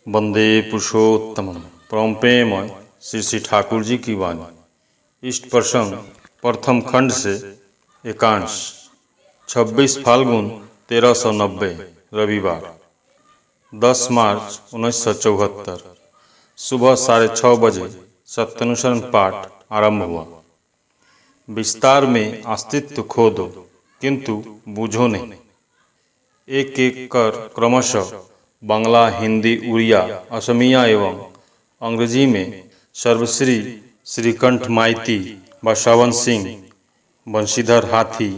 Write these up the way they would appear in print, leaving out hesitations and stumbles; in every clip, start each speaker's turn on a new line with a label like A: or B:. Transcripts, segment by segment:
A: वंदे पुरुषोत्तमम। परम प्रेममय श्री श्री ठाकुर जी की वाणी। इष्ट प्रसंग प्रथम खंड से एकांश 26 फाल्गुन 1390 रविवार 10 मार्च 1974 सुबह 6:30 बजे सत्यानुसरण पाठ आरंभ हुआ। विस्तार में अस्तित्व खो दो किंतु बूझो नहीं। एक एक कर क्रमशः बांग्ला, हिंदी, उड़िया, असमिया एवं अंग्रेजी में सर्वश्री, श्रीकंठ माइती, बसवन सिंह, बंशीधर हाथी,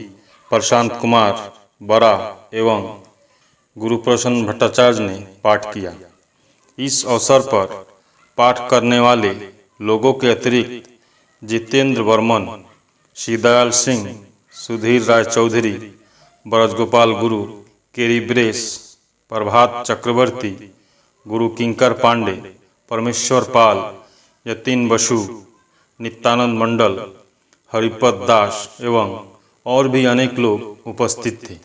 A: प्रशांत कुमार बरा एवं गुरुप्रसन्न भट्टाचार्य ने पाठ किया। इस अवसर पर पाठ करने वाले लोगों के अतिरिक्त जितेंद्र वर्मन, श्रीदयाल सिंह, सुधीर राय चौधरी, ब्रजगोपाल गुरु, केरी ब्रेस, प्रभात चक्रवर्ती, गुरु किंकर पांडे, परमेश्वर पाल, यतीन बसु, नित्यानंद मंडल, हरिपद दास एवं और भी अनेक लोग उपस्थित थे।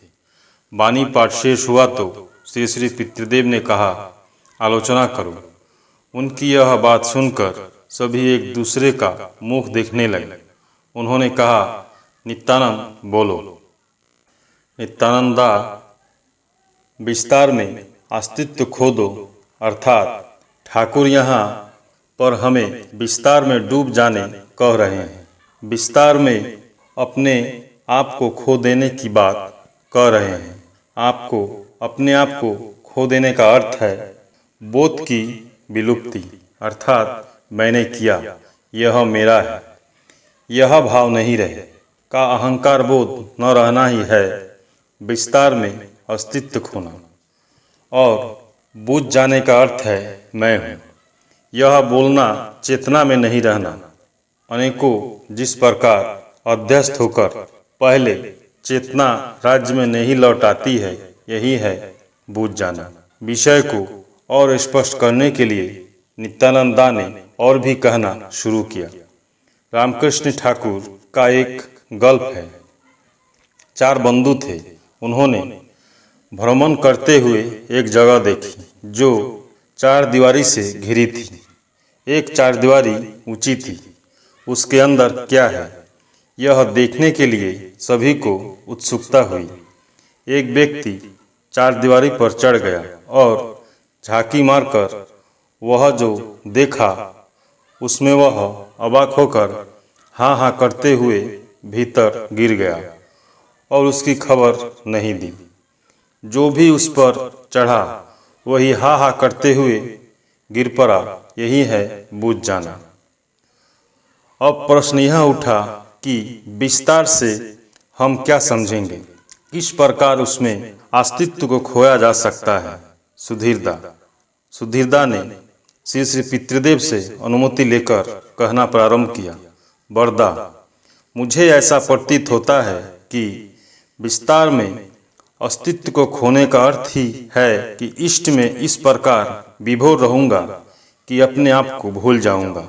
A: वाणी पाठ शेष हुआ तो श्री श्री पितृदेव ने कहा, आलोचना करो। उनकी यह बात सुनकर सभी एक दूसरे का मुख देखने लगे। उन्होंने कहा, नित्यानंद बोलो। नित्यानंदा, विस्तार में अस्तित्व खो दो अर्थात ठाकुर यहाँ पर हमें विस्तार में डूब जाने कह रहे हैं। विस्तार में अपने आप को खो देने की बात कह रहे हैं। आपको अपने आप को खो देने का अर्थ है बोध की विलुप्ति अर्थात मैंने किया, यह मेरा है, यह भाव नहीं रहे का अहंकार बोध न रहना ही है विस्तार में अस्तित्व खोना। और बूझ जाने का अर्थ है मैं हूँ, यह बोलना चेतना में नहीं रहना। अनेकों जिस प्रकार अध्यस्त होकर पहले चेतना राज्य में नहीं लौट आती है, यही है बूझ जाना। विषय को और स्पष्ट करने के लिए नित्यानंदा ने और भी कहना शुरू किया। रामकृष्ण ठाकुर का एक गल्प है। 4 बंधु थे। उन्होंने भ्रमण करते हुए एक जगह देखी जो 4 दीवारी से घिरी थी। एक 4 दीवारी ऊंची थी। उसके अंदर क्या है, यह देखने के लिए सभी को उत्सुकता हुई। एक व्यक्ति 4 दीवारी पर चढ़ गया और झांकी मारकर वह जो देखा उसमें वह अवाक होकर हाँ हाँ करते हुए भीतर गिर गया और उसकी खबर नहीं दी। जो भी उस पर चढ़ा वही हा हा करते हुए गिर पड़ा। यही है बूझ जाना। अब प्रश्न यह उठा कि विस्तार से हम क्या समझेंगे, किस प्रकार उसमें अस्तित्व को खोया जा सकता है। सुधीरदा ने श्री श्री पितृदेव से अनुमति लेकर कहना प्रारंभ किया, वरदा, मुझे ऐसा प्रतीत होता है कि विस्तार में अस्तित्व को खोने का अर्थ ही है कि इष्ट में इस प्रकार विभोर रहूंगा कि अपने आप को भूल जाऊंगा।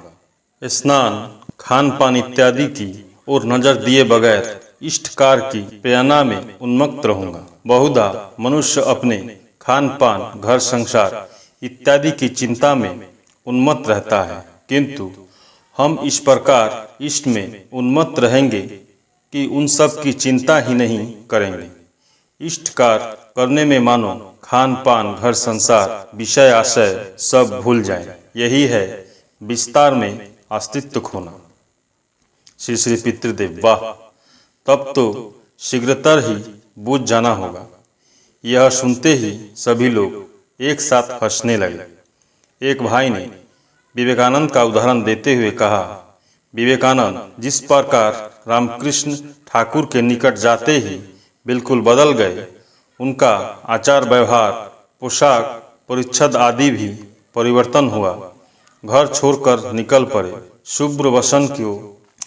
A: स्नान, खान पान इत्यादि की ओर नजर दिए बगैर इष्टकार की प्रेरणा में उन्मत्त रहूंगा। बहुधा मनुष्य अपने खान पान, घर संसार इत्यादि की चिंता में उन्मत्त रहता है, किंतु हम इस प्रकार इष्ट में उन्मत्त रहेंगे कि उन सब की चिंता ही नहीं करेंगे। इष्टकार करने में मानो खान पान, घर संसार, विषय आशय सब भूल जाएं। यही है विस्तार में अस्तित्व खोना। श्री श्री पितृदेव, वाह, तब तो शीघ्रतर ही बूझ जाना होगा। यह सुनते ही सभी लोग एक साथ हंसने लगे। एक भाई ने विवेकानंद का उदाहरण देते हुए कहा, विवेकानंद जिस प्रकार रामकृष्ण ठाकुर के निकट जाते ही बिल्कुल बदल गए, उनका आचार व्यवहार, पोशाक, परिच्छद आदि भी परिवर्तन हुआ। घर छोड़कर निकल पड़े, शुभ्र वसन को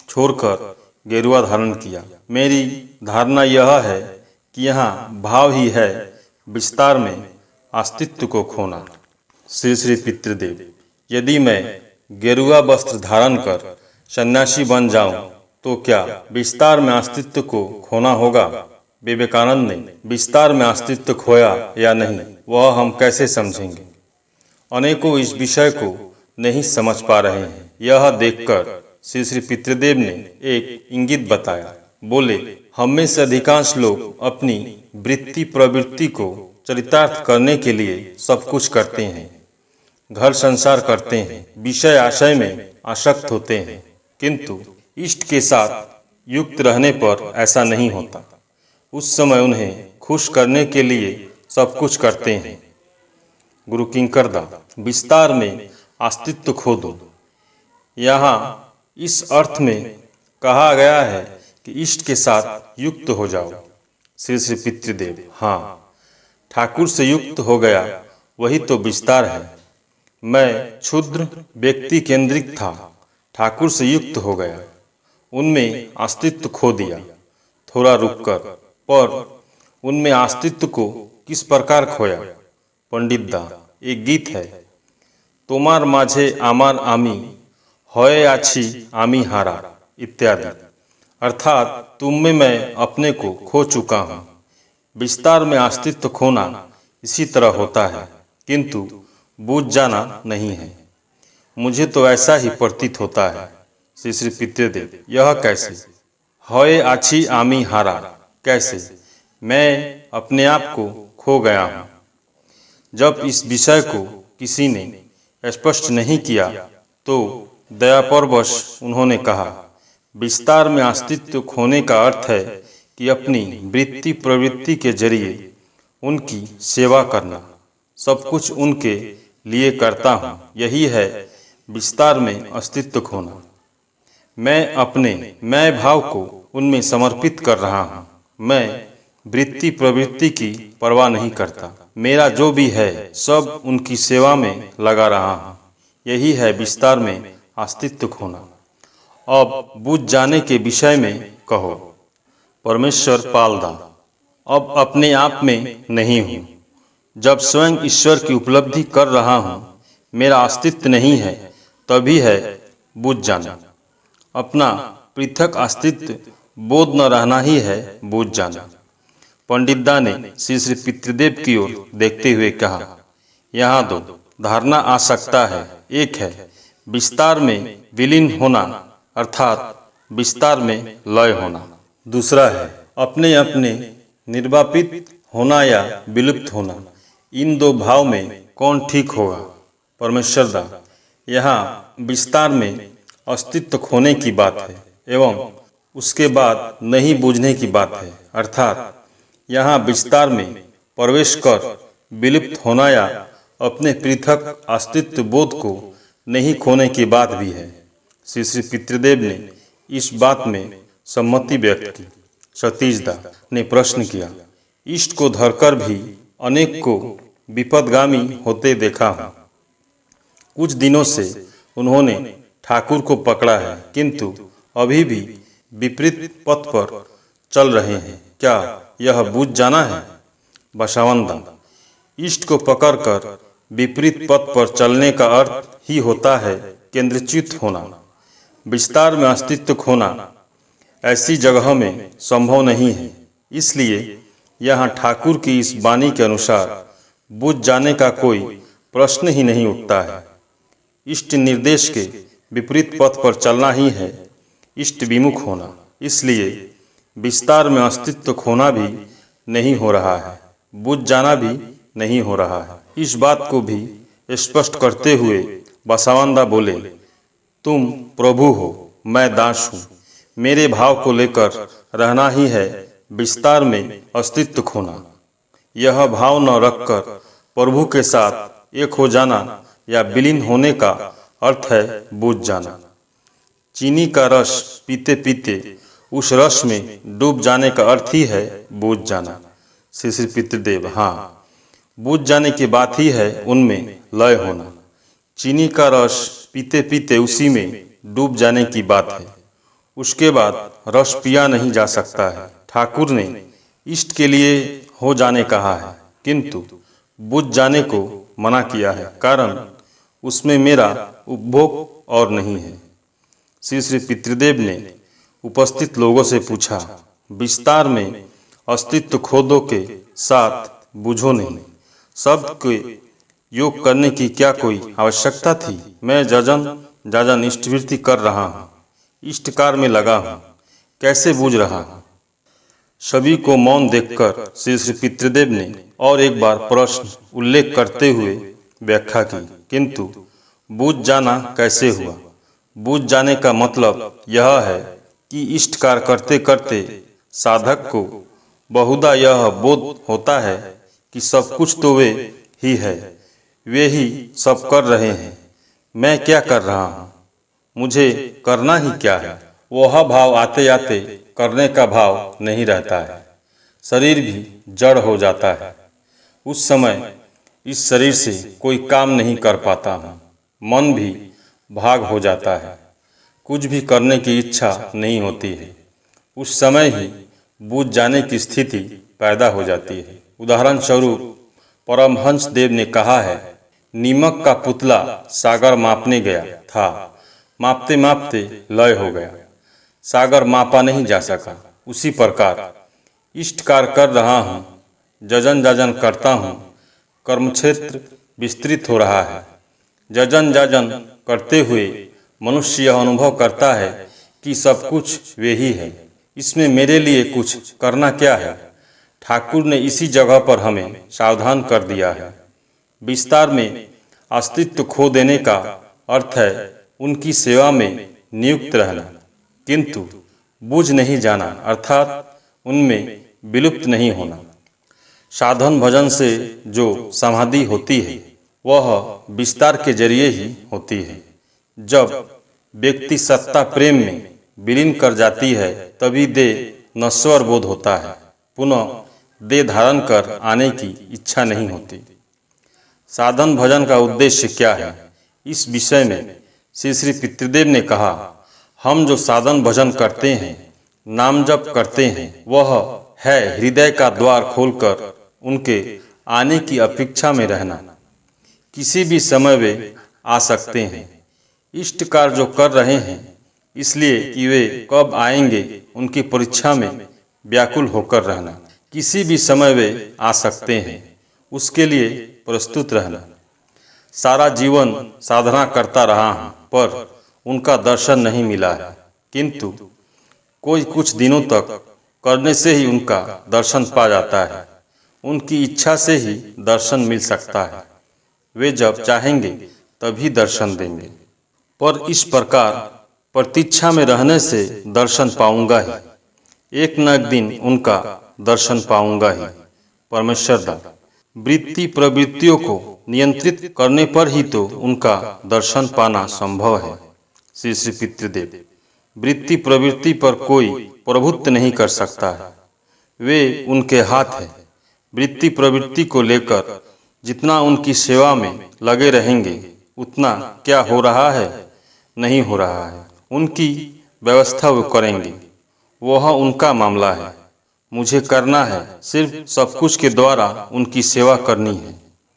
A: छोड़कर गेरुआ धारण किया। मेरी धारणा यह है कि यहाँ भाव ही है विस्तार में अस्तित्व को खोना। श्री श्री पितृदेव, यदि मैं गेरुआ वस्त्र धारण कर सन्यासी बन जाऊं तो क्या विस्तार में अस्तित्व को खोना होगा? विवेकानंद ने विस्तार में अस्तित्व खोया या नहीं, वह हम कैसे समझेंगे? अनेकों इस विषय को नहीं समझ पा रहे हैं। यह देखकर श्री श्री पितृदेव ने एक इंगित बताया। बोले, हम में से अधिकांश लोग अपनी वृत्ति प्रवृत्ति को चरितार्थ करने के लिए सब कुछ करते हैं, घर संसार करते हैं, विषय आशय में आसक्त होते हैं, किंतु इष्ट के साथ युक्त रहने पर ऐसा नहीं होता। उस समय उन्हें खुश करने के लिए सब कुछ करते हैं। गुरु किंकरदा, विस्तार में अस्तित्व खो दो। यहाँ इस अर्थ में कहा गया है कि इष्ट के साथ युक्त हो जाओ। श्री श्री पितृदेव, हाँ, ठाकुर से युक्त हो गया, वही तो विस्तार है। मैं क्षुद्र व्यक्ति केंद्रित था, ठाकुर से युक्त हो गया, उनमें अस्तित्व खो दिया। थोड़ा रुककर, पर उनमें अस्तित्व को किस प्रकार खोया? पंडित दा, एक गीत है, तोमार माझे आमार आमी होए आछी आमी हारा इत्यादि। अर्थात तुम में मैं अपने को खो चुका हूँ। विस्तार में अस्तित्व खोना इसी तरह होता है, किंतु बूझ जाना नहीं है। मुझे तो ऐसा ही प्रतीत होता है। श्री श्री पितृदेव, यह कैसे? होए आछी आमी हारा कैसे? मैं अपने आप को खो गया हूँ। जब इस विषय को किसी ने स्पष्ट नहीं किया तो दयापरवश उन्होंने कहा, विस्तार में अस्तित्व खोने का अर्थ है कि अपनी वृत्ति प्रवृत्ति के जरिए उनकी सेवा करना, सब कुछ उनके लिए करता हूँ, यही है विस्तार में अस्तित्व खोना। मैं अपने मैं भाव को उनमें समर्पित कर रहा हूँ। मैं वृत्ति प्रवृत्ति की परवाह नहीं करता। मेरा जो भी है सब उनकी सेवा में लगा रहा हूँ, यही है विस्तार में अस्तित्व खोना। अब बुझ जाने के विषय में कहो। परमेश्वर पालदा, अब अपने आप में नहीं हूँ। जब स्वयं ईश्वर की उपलब्धि कर रहा हूँ, मेरा अस्तित्व नहीं है, तभी है बुझ जाना। अपना पृथक अस्तित्व बोध न रहना ही है बुझ जाना। पंडित दा ने श्री श्री पितृदेव की ओर देखते हुए कहा, यहाँ दो धारणा आ सकता है। एक है विस्तार में विलीन होना, अर्थात विस्तार में लय होना। दूसरा है अपने अपने निर्वापित होना या विलुप्त होना। इन दो भाव में कौन ठीक होगा? परमेश्वर दा, यहाँ विस्तार में अस्तित्व खोने की बात है एवं उसके बाद नहीं बूझने की बात है। अर्थात यहाँ विस्तार में प्रवेश कर विलुप्त होना या अपने पृथक अस्तित्व बोध को नहीं खोने की बात भी है। श्री श्री पितृदेव ने इस बात में सम्मति व्यक्त की। सतीश दा ने प्रश्न किया, इष्ट को धरकर भी अनेक को विपदगामी होते देखा हूँ। कुछ दिनों से उन्होंने ठाकुर को पकड़ा है, किंतु अभी भी विपरीत पथ पर चल रहे हैं। क्या यह बुझ जाना है? बसवंत, इष्ट को पकड़कर विपरीत पथ पर चलने का अर्थ ही होता है केंद्रच्युत होना। विस्तार में अस्तित्व खोना ऐसी जगह में संभव नहीं है। इसलिए यहाँ ठाकुर की इस वाणी के अनुसार बुझ जाने का कोई प्रश्न ही नहीं उठता है। इष्ट निर्देश के विपरीत पथ पर चलना ही है इष्ट विमुख होना। इसलिए विस्तार में अस्तित्व खोना भी नहीं हो रहा है, बुझ जाना भी नहीं हो रहा है। इस बात को भी स्पष्ट करते हुए बसवंत बोले, तुम प्रभु हो, मैं दास हूँ। मेरे भाव को लेकर रहना ही है विस्तार में अस्तित्व खोना। यह भाव न रखकर प्रभु के साथ एक हो जाना या विलीन होने का अर्थ है बुझ जाना। चीनी का रस पीते पीते उस रस में डूब जाने का अर्थ ही है बुझ जाना। श्री श्री पितृदेव, हाँ, बुझ जाने की बात ही है उनमें लय होना। चीनी का रस पीते पीते उसी में डूब जाने की बात है। उसके बाद रस पिया नहीं जा सकता है। ठाकुर ने इष्ट के लिए हो जाने कहा है, किंतु बुझ जाने को मना किया है, कारण उसमें मेरा उपभोग और नहीं है। श्री श्री पितृदेव ने उपस्थित लोगों से पूछा, विस्तार में अस्तित्व खोदो के साथ बुझो नहीं। शब्द के योग करने की क्या कोई आवश्यकता थी? मैं जजन जाजन इष्टवृत्ति कर रहा हूँ, इष्ट कार्य में लगा हूँ, कैसे बूझ रहा हूँ। सभी को मौन देखकर श्री पितृदेव ने और एक बार प्रश्न उल्लेख करते हुए व्याख्या की, किंतु बूझ जाना कैसे हुआ? बूझ जाने का मतलब यह है कि इष्ट कार्य करते करते साधक को बहुधा यह बोध होता है कि सब कुछ तो वे ही है, वे ही सब कर रहे हैं, मैं क्या कर रहा हूँ, मुझे करना ही क्या है। वह भाव आते आते करने का भाव नहीं रहता है, शरीर भी जड़ हो जाता है। उस समय इस शरीर से कोई काम नहीं कर पाता हूँ, मन भी भाग हो जाता है, कुछ भी करने की इच्छा नहीं होती है। उस समय ही बूझ जाने की स्थिति पैदा हो जाती है। उदाहरण स्वरूप परमहंस देव ने कहा है, नीमक का पुतला सागर मापने गया था, मापते मापते लय हो गया, सागर मापा नहीं जा सका। उसी प्रकार इष्ट कार्य कर रहा हूँ, जजन जाजन करता हूँ, कर्मक्षेत्र विस्तृत हो रहा है। जजन जाजन करते हुए मनुष्य यह अनुभव करता है कि सब कुछ वे ही है, इसमें मेरे लिए कुछ करना क्या है। ठाकुर ने इसी जगह पर हमें सावधान कर दिया है। विस्तार में अस्तित्व खो देने का अर्थ है उनकी सेवा में नियुक्त रहना, किंतु बूझ नहीं जाना अर्थात उनमें विलुप्त नहीं होना। साधन भजन से जो समाधि होती है वह विस्तार के जरिए ही होती है। जब व्यक्ति सत्ता प्रेम में विलीन कर जाती है तभी देह नश्वर बोध होता है, पुनः देह धारण कर आने की इच्छा नहीं होती। साधन भजन का उद्देश्य क्या है, इस विषय में श्री पितृदेव ने कहा, हम जो साधन भजन करते हैं, नाम जप करते हैं, वह है हृदय का द्वार खोलकर उनके आने की अपेक्षा में रहना। किसी भी समय वे आ सकते हैं। इष्ट कार्य जो कर रहे हैं इसलिए कि वे कब आएंगे उनकी परीक्षा में व्याकुल होकर रहना। किसी भी समय वे आ सकते हैं, उसके लिए प्रस्तुत रहना। सारा जीवन साधना करता रहा हूँ पर उनका दर्शन नहीं मिला है, किंतु कोई कुछ दिनों तक करने से ही उनका दर्शन पा जाता है। उनकी इच्छा से ही दर्शन मिल सकता है, वे जब चाहेंगे तभी दर्शन देंगे। पर इस प्रकार प्रतीक्षा में रहने से दर्शन पाऊंगा ही, एक न एक दिन उनका दर्शन पाऊंगा ही। परमेश्वर दास, वृत्ति प्रवृत्तियों को नियंत्रित करने पर ही तो उनका दर्शन पाना संभव है। श्री पितृदेव, वृत्ति प्रवृत्ति पर कोई प्रभुत्व नहीं कर सकता है, वे उनके हाथ है। वृत्ति प्रवृत्ति को लेकर जितना उनकी सेवा में लगे रहेंगे उतना क्या हो रहा है, नहीं हो रहा है, उनकी व्यवस्था वो करेंगे, वह उनका मामला है। मुझे करना है सिर्फ सब कुछ के द्वारा उनकी सेवा करनी है।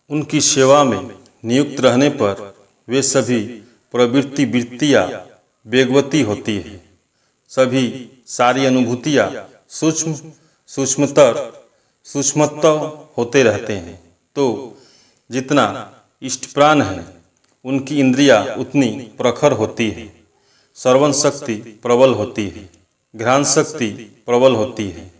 A: उनकी सेवा में नियुक्त रहने पर वे सभी प्रवृत्ति वृत्तियाँ वेगवती होती है, सभी सारी अनुभूतियाँ सूक्ष्मतर होते रहते हैं। तो जितना इष्ट प्राण है उनकी इंद्रियां उतनी प्रखर होती है, श्रवण शक्ति प्रबल होती है, घ्राण शक्ति प्रबल होती है,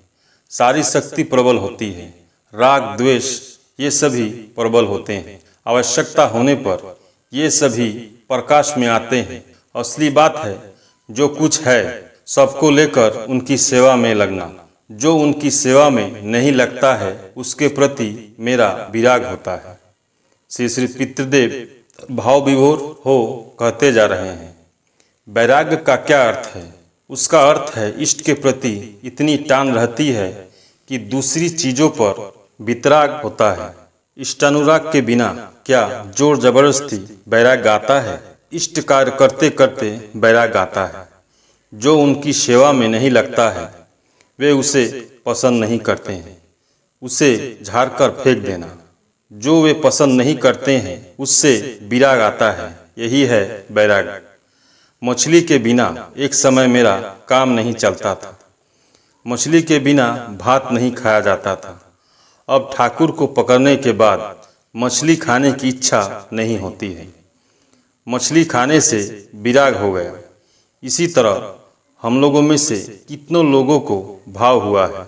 A: सारी शक्ति प्रबल होती है, राग द्वेष ये सभी प्रबल होते हैं। आवश्यकता होने पर ये सभी प्रकाश में आते हैं। असली बात है जो कुछ है सबको लेकर उनकी सेवा में लगना। जो उनकी सेवा में नहीं लगता है उसके प्रति मेरा विराग होता है। श्री पितृदेव भाव विभोर हो कहते जा रहे हैं। वैराग्य का क्या अर्थ है? उसका अर्थ है इष्ट के प्रति इतनी टान रहती है कि दूसरी चीजों पर वितराग होता है। इष्टानुराग के बिना क्या जोर जबरदस्ती वैराग्य आता है? इष्ट कार्य करते करते वैराग्य आता है। जो उनकी सेवा में नहीं लगता है वे उसे पसंद नहीं करते हैं, उसे झाड़कर फेंक देना। जो वे पसंद नहीं करते हैं उससे विराग आता है, यही है वैराग्य। मछली के बिना एक समय मेरा काम नहीं चलता था, मछली के बिना भात नहीं खाया जाता था। अब ठाकुर को पकड़ने के बाद मछली खाने की इच्छा नहीं होती है। मछली खाने से विराग हो गया। इसी तरह हम लोगों में से कितनों लोगों को भाव हुआ है।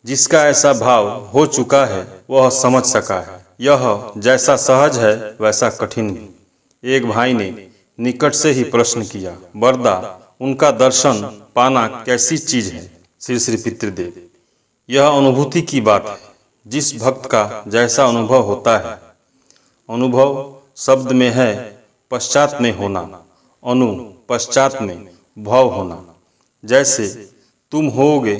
A: जिसका ऐसा भाव हो चुका है वह समझ सका है। यह जैसा सहज है वैसा कठिन भी। एक भाई ने निकट से ही प्रश्न किया, वरदा उनका दर्शन पाना कैसी चीज है? श्री श्री पितृदेव, यह अनुभूति की बात है। जिस भक्त का जैसा अनुभव होता है। अनुभव शब्द में है पश्चात में होना, अनु पश्चात में भव होना। जैसे तुम होगे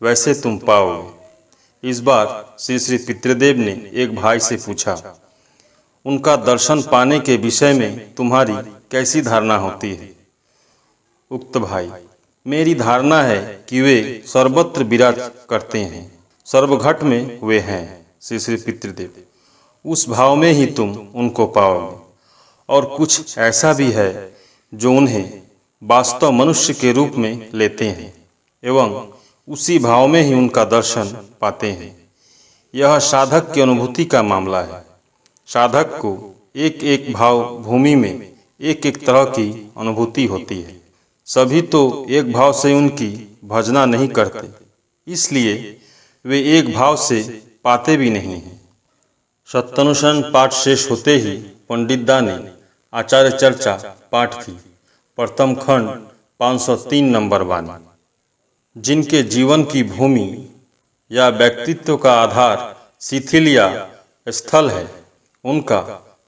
A: वैसे तुम पाओगे। इस बार श्री श्री पितृदेव ने एक भाई से पूछा, उनका दर्शन पाने के विषय में तुम्हारी कैसी धारणा होती है? उक्त भाई, मेरी धारणा है कि वे सर्वत्र विराज करते हैं, सर्वघट में वे हैं। श्री श्री पितृदेव, उस भाव में ही तुम उनको पाओगे। और कुछ ऐसा भी है जो उन्हें वास्तव मनुष्य के रूप में लेते हैं एवं उसी भाव में ही उनका दर्शन पाते हैं। यह साधक की अनुभूति का मामला है। साधक को एक एक भाव भूमि में एक एक तरह की अनुभूति होती है। सभी तो एक भाव से उनकी भजना नहीं करते, इसलिए वे एक भाव से पाते भी नहीं हैं। सत्यानुसन पाठ शेष होते ही पंडित दा ने आचार्य चर्चा पाठ की। प्रथम खंड 503 नंबर वाणी। जिनके जीवन की भूमि या व्यक्तित्व का आधार शिथिल या स्थल है, उनका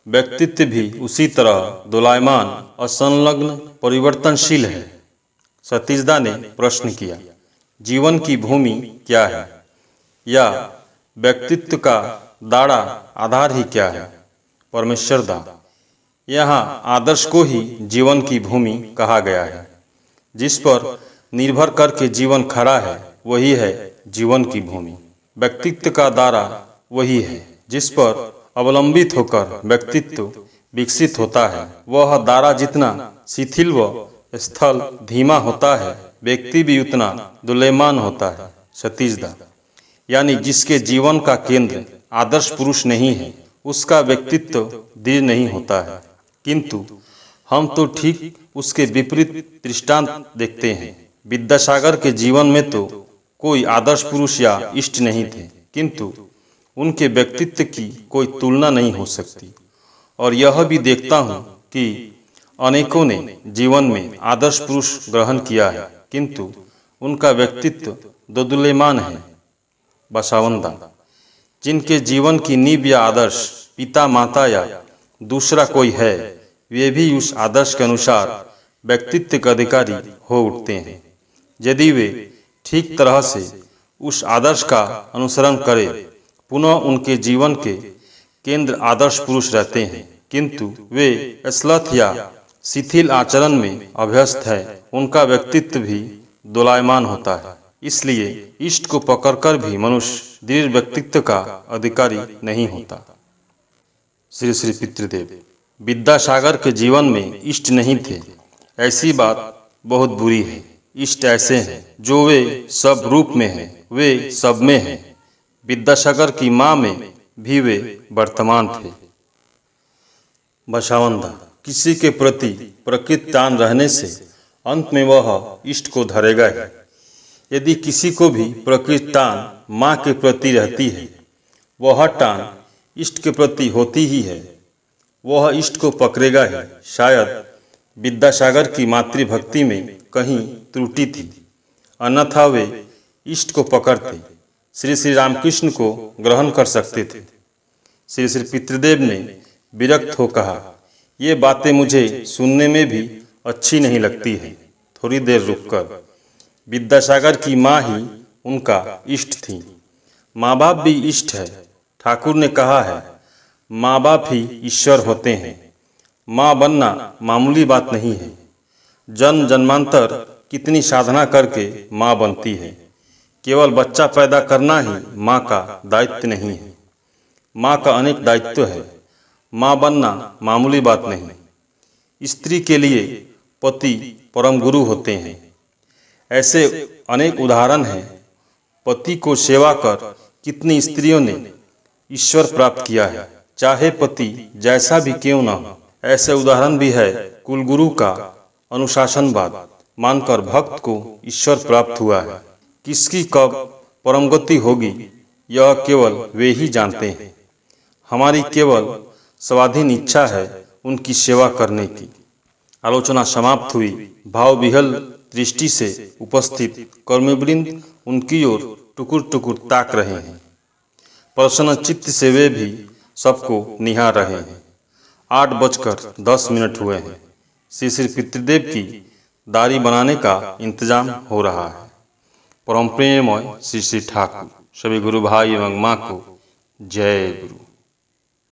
A: व्यक्तित्व भी उसी तरह दोलायमान, असंलग्न, परिवर्तनशील है। सतीश दा ने प्रश्न किया, जीवन की भूमि क्या है या व्यक्तित्व का दाड़ा आधार ही क्या है? परमेश्वर दा, यहाँ आदर्श को ही जीवन की भूमि कहा गया है। जिस पर निर्भर करके जीवन खड़ा है वही है जीवन की भूमि। व्यक्तित्व का दायरा वही है जिस पर अवलंबित होकर व्यक्तित्व विकसित होता है। वह दायरा जितना शिथिल व स्थल धीमा होता है, व्यक्ति भी उतना दुल्यमान होता है। सतीश दा, यानी जिसके जीवन का केंद्र आदर्श पुरुष नहीं है, उसका व्यक्तित्व दृढ़ नहीं होता है। किंतु हम तो ठीक उसके विपरीत दृष्टांत देखते हैं। विद्यासागर के जीवन में तो कोई आदर्श पुरुष या इष्ट नहीं थे, किंतु उनके व्यक्तित्व की कोई तुलना नहीं हो सकती। और यह भी देखता हूँ कि अनेकों ने जीवन में आदर्श पुरुष ग्रहण किया है, किंतु उनका व्यक्तित्व दोदुल्यमान है। बसवंदा, जिनके जीवन की नींव या आदर्श पिता माता या दूसरा कोई है, वे भी उस आदर्श के अनुसार व्यक्तित्व के अधिकारी हो उठते हैं। यदि वे ठीक तरह से उस आदर्श का अनुसरण करें, पुनः उनके जीवन के केंद्र आदर्श पुरुष रहते हैं, किंतु वे श्लथ या शिथिल आचरण में अभ्यस्त है, उनका व्यक्तित्व भी दोलायमान होता है। इसलिए इष्ट को पकड़कर भी मनुष्य दृढ़ व्यक्तित्व का अधिकारी नहीं होता। श्री श्री पितृदेव, विद्यासागर के जीवन में इष्ट नहीं थे, ऐसी बात बहुत बुरी है। इष्ट ऐसे हैं जो वे सब रूप में हैं, वे सब में हैं। विद्यासागर की माँ में भी वे वर्तमान थे। बसवंदा, किसी के प्रति प्रकृत टान रहने से अंत में वह इष्ट को धरेगा ही। यदि किसी को भी प्रकृत टान माँ के प्रति रहती है, वह टान इष्ट के प्रति होती ही है, वह इष्ट को पकड़ेगा ही। शायद विद्यासागर की मातृभक्ति में कहीं त्रुटि थी, अन्यथा वे इष्ट को पकड़ते, श्री श्री रामकृष्ण को ग्रहण कर सकते थे। श्री श्री पितृदेव ने विरक्त हो कहा, ये बातें मुझे सुनने में भी अच्छी नहीं लगती है। थोड़ी देर रुककर, विद्यासागर की माँ ही उनका इष्ट थी। माँ बाप भी इष्ट है। ठाकुर ने कहा है, माँ बाप ही ईश्वर होते हैं। माँ बनना मामूली बात नहीं है। जन्म जन्मांतर कितनी साधना करके माँ बनती है। केवल बच्चा पैदा करना ही माँ का दायित्व नहीं है। माँ का अनेक दायित्व है। माँ बनना मामूली बात नहीं। स्त्री के लिए पति परम गुरु होते हैं। ऐसे अनेक उदाहरण हैं। पति को सेवा कर कितनी स्त्रियों ने ईश्वर प्राप्त किया है। चाहे पति जैसा भी क्यों न हो। ऐसे उदाहरण भी है। कुलगुरु का अनुशासनवाद मानकर भक्त को ईश्वर प्राप्त हुआ है। किसकी कब परम गति होगी यह केवल वे ही जानते हैं। हमारी केवल स्वाधीन इच्छा है उनकी सेवा करने की। आलोचना समाप्त हुई। भाव विहल दृष्टि से उपस्थित कर्मवृंद उनकी ओर टुकुर टुकुर ताक रहे हैं। प्रसन्न चित्त से वे भी सबको निहार रहे हैं। 8:10 हुए हैं। श्री श्री पितृदेव की दाढ़ी बनाने का इंतजाम हो रहा है। परम प्रेममय श्री श्री ठाकुर। सभी गुरु भाई एवं माँ को जय गुरु।